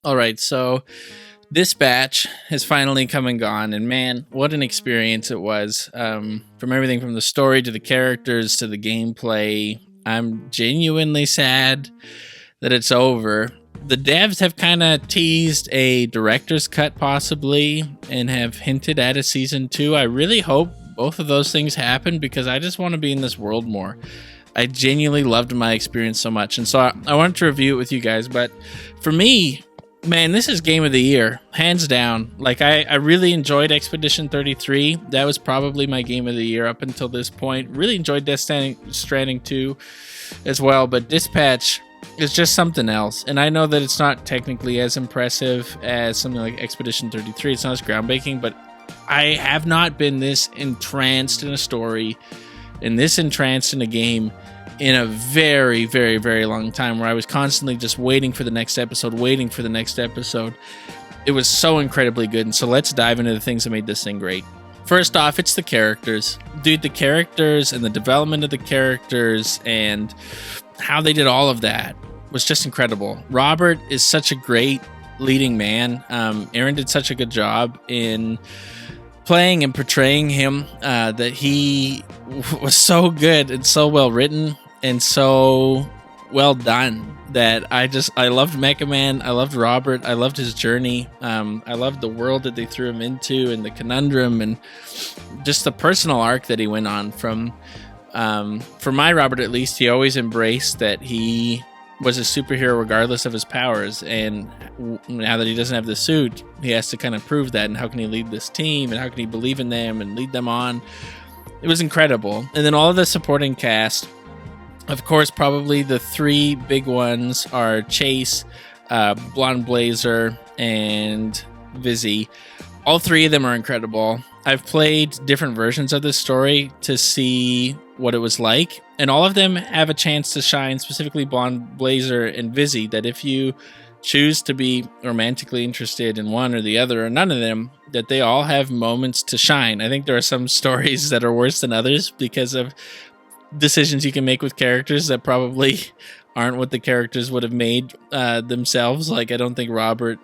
All right, so Dispatch has finally come and gone, and man, what an experience it was. From everything from the story to the characters to the gameplay, I'm genuinely sad that it's over. The devs have kind of teased a director's cut possibly and have hinted at a season 2. I really hope both of those things happen because I just want to be in this world more. I genuinely loved my experience so much, and so I wanted to review it with you guys. But for me, man, this is game of the year, hands down. Like, I really enjoyed Expedition 33. That was probably my game of the year up until this point. Really enjoyed Death Stranding 2 as well, but Dispatch is just something else. And I know that it's not technically as impressive as something like Expedition 33. It's not as groundbreaking, but I have not been this entranced in a story and this entranced in a game in a very, very, very long time, where I was constantly just waiting for the next episode. It was so incredibly good. And so let's dive into the things that made this thing great. First off, it's the characters. Dude, the characters and the development of the characters and how they did all of that was just incredible. Robert is such a great leading man. Aaron did such a good job in playing and portraying him, that he was so good and so well written and so well done that I loved Mecha Man. I loved Robert. I loved his journey. I loved the world that they threw him into and the conundrum and just the personal arc that he went on from, for my Robert at least, he always embraced that he was a superhero regardless of his powers, and now that he doesn't have the suit, he has to kind of prove that. And how can he lead this team, and how can he believe in them and lead them on? It was incredible. And then all of the supporting cast, of course, probably the three big ones are Chase, Blonde Blazer, and Vizzy. All three of them are incredible. I've played different versions of this story to see what it was like, and all of them have a chance to shine, specifically Blonde Blazer and Vizzy, that if you choose to be romantically interested in one or the other or none of them, that they all have moments to shine. I think there are some stories that are worse than others because of decisions you can make with characters that probably aren't what the characters would have made themselves. Like, I think Robert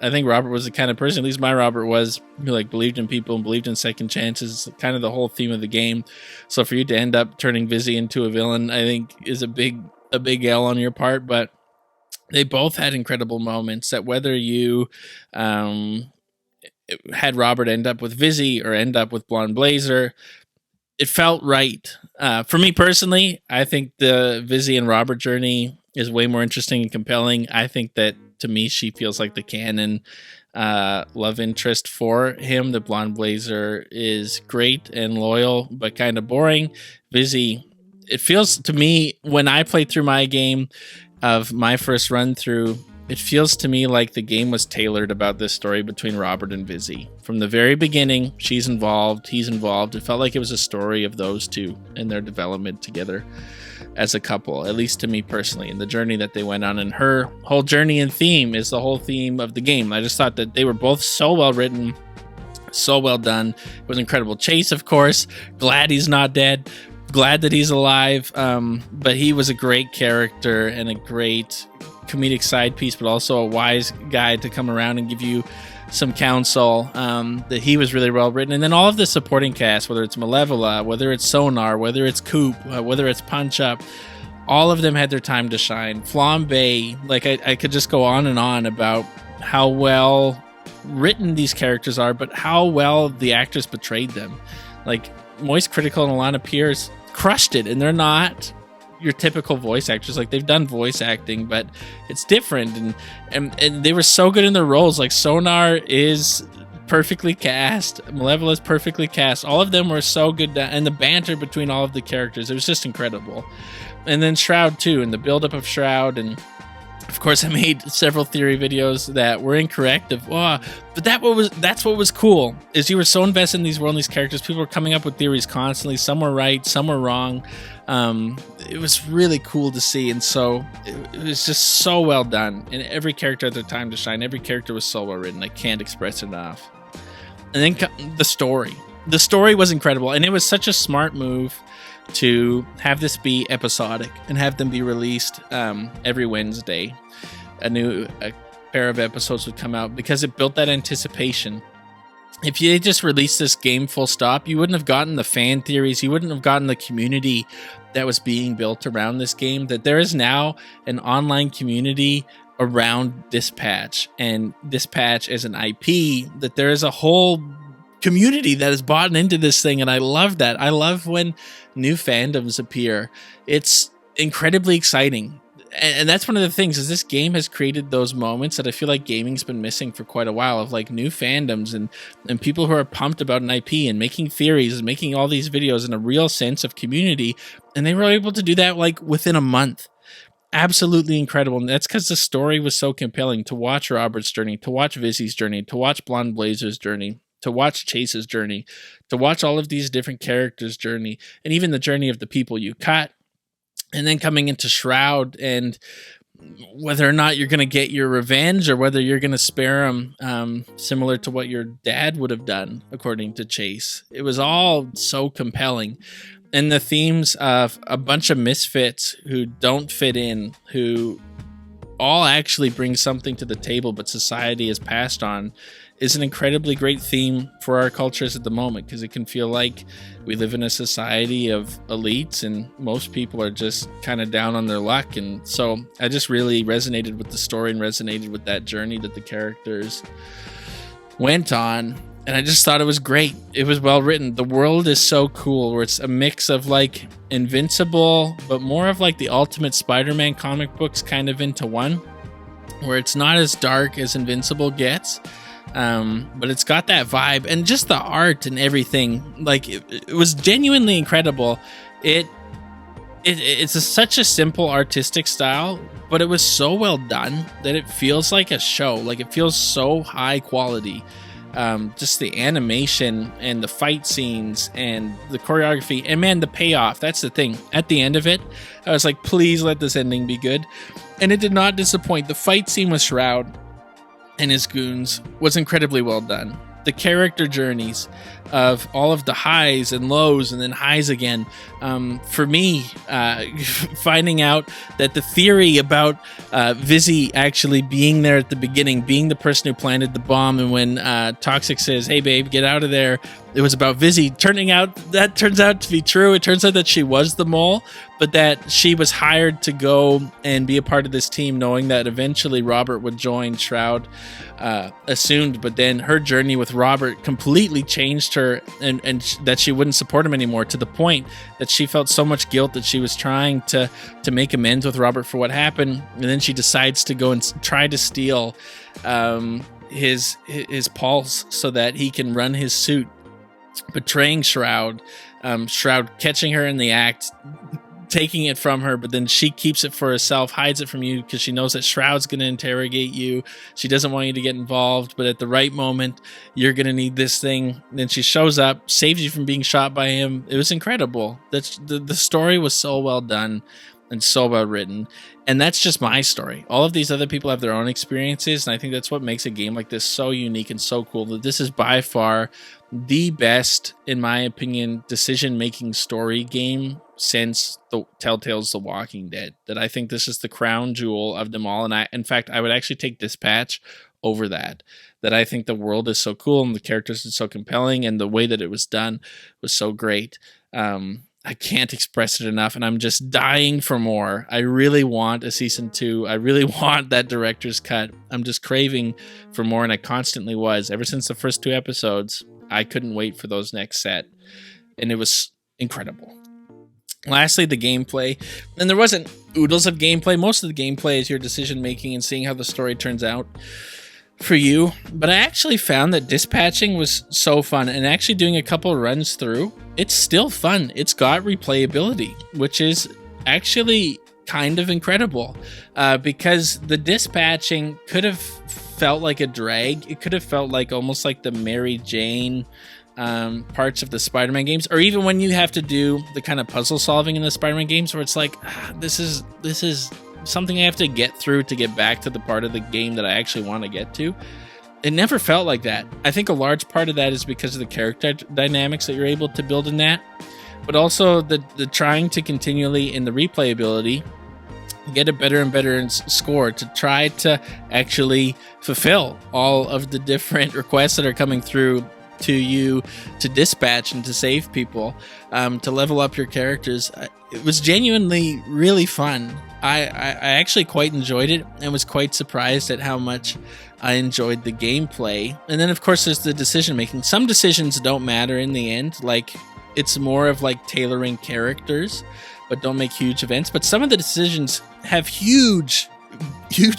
was the kind of person, at least my Robert was, who like believed in people and believed in second chances, kind of the whole theme of the game. So for you to end up turning Vizzy into a villain, I think is a big L on your part. But they both had incredible moments that whether you had Robert end up with Vizzy or end up with Blonde Blazer, it felt right. For me personally, I think the Vizzy and Robert journey is way more interesting and compelling. I think that, to me, she feels like the canon love interest for him. The Blonde Blazer is great and loyal, but kind of boring. Vizzy, it feels to me, when I played through my game of my first run through, it feels to me like the game was tailored about this story between Robert and Vizzy. From the very beginning, she's involved, he's involved. It felt like it was a story of those two and their development together as a couple, at least to me personally, and the journey that they went on. And her whole journey and theme is the whole theme of the game. I just thought that they were both so well written, so well done. It was incredible. Chase, of course, glad he's not dead, glad that he's alive, but he was a great character and a great comedic side piece, but also a wise guy to come around and give you some counsel. That he was really well written. And then all of the supporting cast, whether it's Malevola, whether it's Sonar, whether it's Coop, whether it's Punch Up, all of them had their time to shine. Flambe, like I could just go on and on about how well written these characters are, but how well the actors portrayed them. Like Moist Critical and Alana Pierce crushed it, and they're not your typical voice actors. Like, they've done voice acting, but it's different, and they were so good in their roles. Like, Sonar is perfectly cast, Malevola's perfectly cast. All of them were so good, and the banter between all of the characters, it was just incredible. And then Shroud too, and the buildup of Shroud, and of course I made several theory videos that were incorrect but that's what was cool, is you were so invested in these world and these characters. People were coming up with theories constantly. Some were right, some were wrong. It was really cool to see, and so it was just so well done, and every character had their time to shine. Every character was so well written. I can't express it enough. And then the story was incredible, and it was such a smart move to have this be episodic and have them be released every Wednesday. A pair of episodes would come out because it built that anticipation. If you just released this game full stop, you wouldn't have gotten the fan theories. You wouldn't have gotten the community that was being built around this game. That there is now an online community around Dispatch, and Dispatch as an IP, that there is a whole community that is bought into this thing, and I love that. I love when new fandoms appear. It's incredibly exciting. And that's one of the things, is this game has created those moments that I feel like gaming's been missing for quite a while, of like new fandoms and people who are pumped about an IP and making theories and making all these videos in a real sense of community. And they were able to do that like within a month. Absolutely incredible. And that's because the story was so compelling. To watch Robert's journey, to watch Vizzy's journey, to watch Blonde Blazer's journey, to watch Chase's journey, to watch all of these different characters' journey, and even the journey of the people you cut. And then coming into Shroud, and whether or not you're going to get your revenge or whether you're going to spare him, similar to what your dad would have done, according to Chase. It was all so compelling. And the themes of a bunch of misfits who don't fit in, who all actually bring something to the table, but society has passed on, is an incredibly great theme for our cultures at the moment, because it can feel like we live in a society of elites and most people are just kind of down on their luck. And so I just really resonated with the story and resonated with that journey that the characters went on. And I just thought it was great. It was well written. The world is so cool, where it's a mix of like Invincible, but more of like the Ultimate Spider-Man comic books kind of into one, where it's not as dark as Invincible gets. But it's got that vibe, and just the art and everything. Like it was genuinely incredible. It's such a simple artistic style, but it was so well done that it feels like a show. Like it feels so high quality. Just the animation and the fight scenes and the choreography, and man, the payoff. That's the thing. At the end of it, I was like, please let this ending be good. And it did not disappoint. The fight scene with Shroud and his goons was incredibly well done. The character journeys of all of the highs and lows and then highs again. For me, finding out that the theory about Vizzy actually being there at the beginning, being the person who planted the bomb, and when Toxic says, hey babe, get out of there, it was about Vizzy. That turns out to be true. It turns out that she was the mole, but that she was hired to go and be a part of this team, knowing that eventually Robert would join. Shroud assumed, but then her journey with Robert completely changed her, and that she wouldn't support him anymore, to the point that she felt so much guilt that she was trying to make amends with Robert for what happened. And then she decides to go and try to steal his pulse so that he can run his suit, betraying Shroud, Shroud catching her in the act, taking it from her, but then she keeps it for herself, hides it from you because she knows that Shroud's going to interrogate you. She doesn't want you to get involved, but at the right moment, you're going to need this thing. Then she shows up, saves you from being shot by him. It was incredible. The story was so well done and so well written. And that's just my story. All of these other people have their own experiences, and I think that's what makes a game like this so unique and so cool, that this is by far the best, in my opinion, decision-making story game since the Telltale's The Walking Dead. That I think this is the crown jewel of them all, and in fact, I would actually take Dispatch over that. That I think the world is so cool, and the characters are so compelling, and the way that it was done was so great. I can't express it enough, and I'm just dying for more. I really want a season 2. I really want that director's cut. I'm just craving for more, and I constantly was. Ever since the first 2 episodes, I couldn't wait for those next set, and it was incredible. Lastly, the gameplay. And there wasn't oodles of gameplay. Most of the gameplay is your decision-making and seeing how the story turns out for you. But I actually found that dispatching was so fun, and actually doing a couple runs through, it's still fun. It's got replayability, which is actually kind of incredible, because the dispatching could have felt like a drag. It could have felt like almost like the Mary Jane parts of the Spider-Man games, or even when you have to do the kind of puzzle solving in the Spider-Man games where it's like, this is something I have to get through to get back to the part of the game that I actually want to get to. It never felt like that. I think a large part of that is because of the character dynamics that you're able to build in that, but also the trying to continually, in the replayability, get a better and better score to try to actually fulfill all of the different requests that are coming through to you to dispatch and to save people, to level up your characters. It was genuinely really fun. I actually quite enjoyed it and was quite surprised at how much I enjoyed the gameplay. And then of course there's the decision making. Some decisions don't matter in the end, like it's more of like tailoring characters, but don't make huge events. But some of the decisions have huge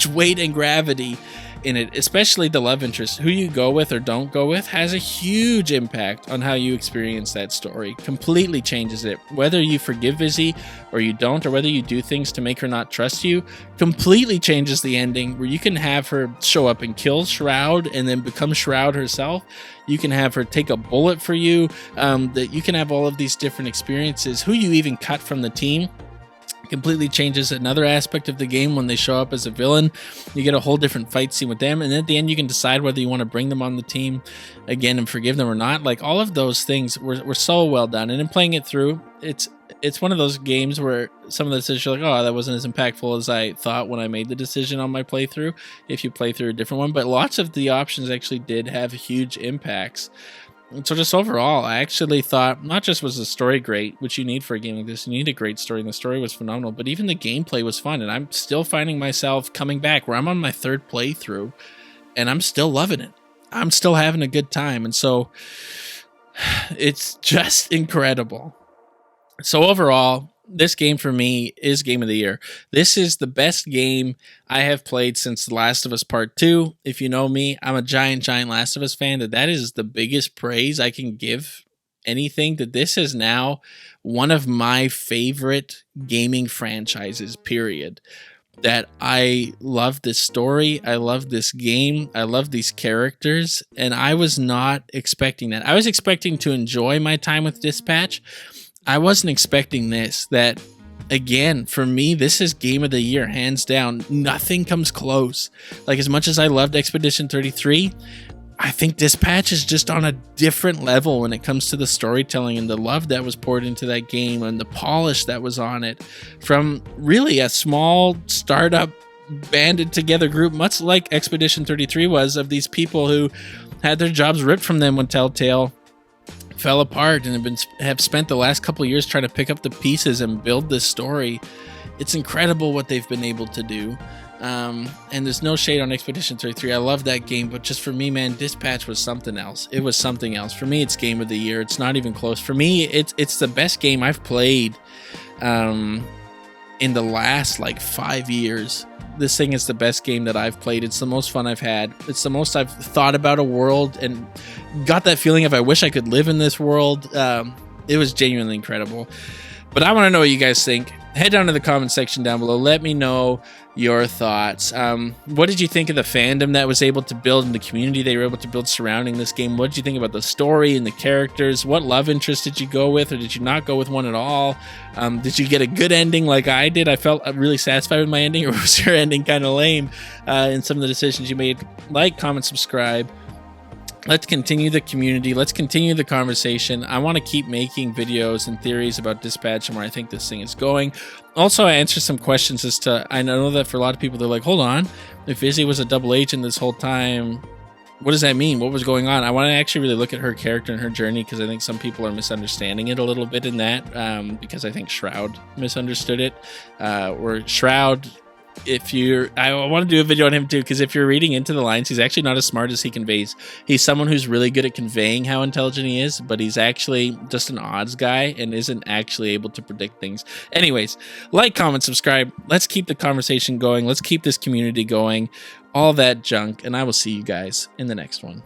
weight and gravity in it, especially the love interest. Who you go with or don't go with has a huge impact on how you experience that story. Completely changes it. Whether you forgive Vizzy or you don't, or whether you do things to make her not trust you, completely changes the ending, where you can have her show up and kill Shroud and then become Shroud herself. You can have her take a bullet for you. That you can have all of these different experiences. Who you even cut from the team completely changes another aspect of the game. When they show up as a villain, you get a whole different fight scene with them, and then at the end you can decide whether you want to bring them on the team again and forgive them or not. Like, all of those things were so well done. And in playing it through, it's one of those games where some of the decisions you're like, oh, that wasn't as impactful as I thought when I made the decision on my playthrough, if you play through a different one. But lots of the options actually did have huge impacts. So just overall, I actually thought, not just was the story great, which you need for a game like this, you need a great story, and the story was phenomenal, but even the gameplay was fun. And I'm still finding myself coming back, where I'm on my third playthrough and I'm still loving it. I'm still having a good time. And so it's just incredible. So overall, this game for me is game of the year. This is the best game I have played since The Last of Us Part 2. If you know me, I'm a giant Last of Us fan. That is the biggest praise I can give anything. That this is now one of my favorite gaming franchises, period. That I love this story, I love this game, I love these characters, and I was not expecting that. I was expecting to enjoy my time with Dispatch. I wasn't expecting this. That, again, for me, this is game of the year, hands down. Nothing comes close. Like, as much as I loved Expedition 33, I think Dispatch is just on a different level when it comes to the storytelling and the love that was poured into that game and the polish that was on it. From really a small startup banded together group, much like Expedition 33 was, of these people who had their jobs ripped from them when Telltale fell apart and have spent the last couple of years trying to pick up the pieces and build this story. It's incredible what they've been able to do. And there's no shade on Expedition 33. I love that game, but just for me, man, Dispatch was something else. It was something else. For me, it's game of the year. It's not even close. For me, it's the best game I've played in the last 5 years. This thing is the best game that I've played. It's the most fun I've had. It's the most I've thought about a world and got that feeling of I wish I could live in this world. It was genuinely incredible. But I want to know what you guys think. Head down to the comment section down below. Let me know your thoughts. What did you think of the fandom that was able to build and the community they were able to build surrounding this game? What did you think about the story and the characters? What love interest did you go with, or did you not go with one at all? Did you get a good ending like I did? I felt really satisfied with my ending, or was your ending kind of lame in some of the decisions you made? Like, comment, subscribe. Let's continue the community. Let's continue the conversation. I want to keep making videos and theories about Dispatch and where I think this thing is going. Also, I answer some questions as to, I know that for a lot of people, they're like, hold on, if Izzy was a double agent this whole time, what does that mean? What was going on? I want to actually really look at her character and her journey, because I think some people are misunderstanding it a little bit in that, because I think Shroud misunderstood it. Or Shroud, I want to do a video on him too, because if you're reading into the lines, he's actually not as smart as he conveys. He's someone who's really good at conveying how intelligent he is, but he's actually just an odds guy and isn't actually able to predict things. Anyways, like, comment, subscribe. Let's keep the conversation going. Let's keep this community going. All that junk, and I will see you guys in the next one.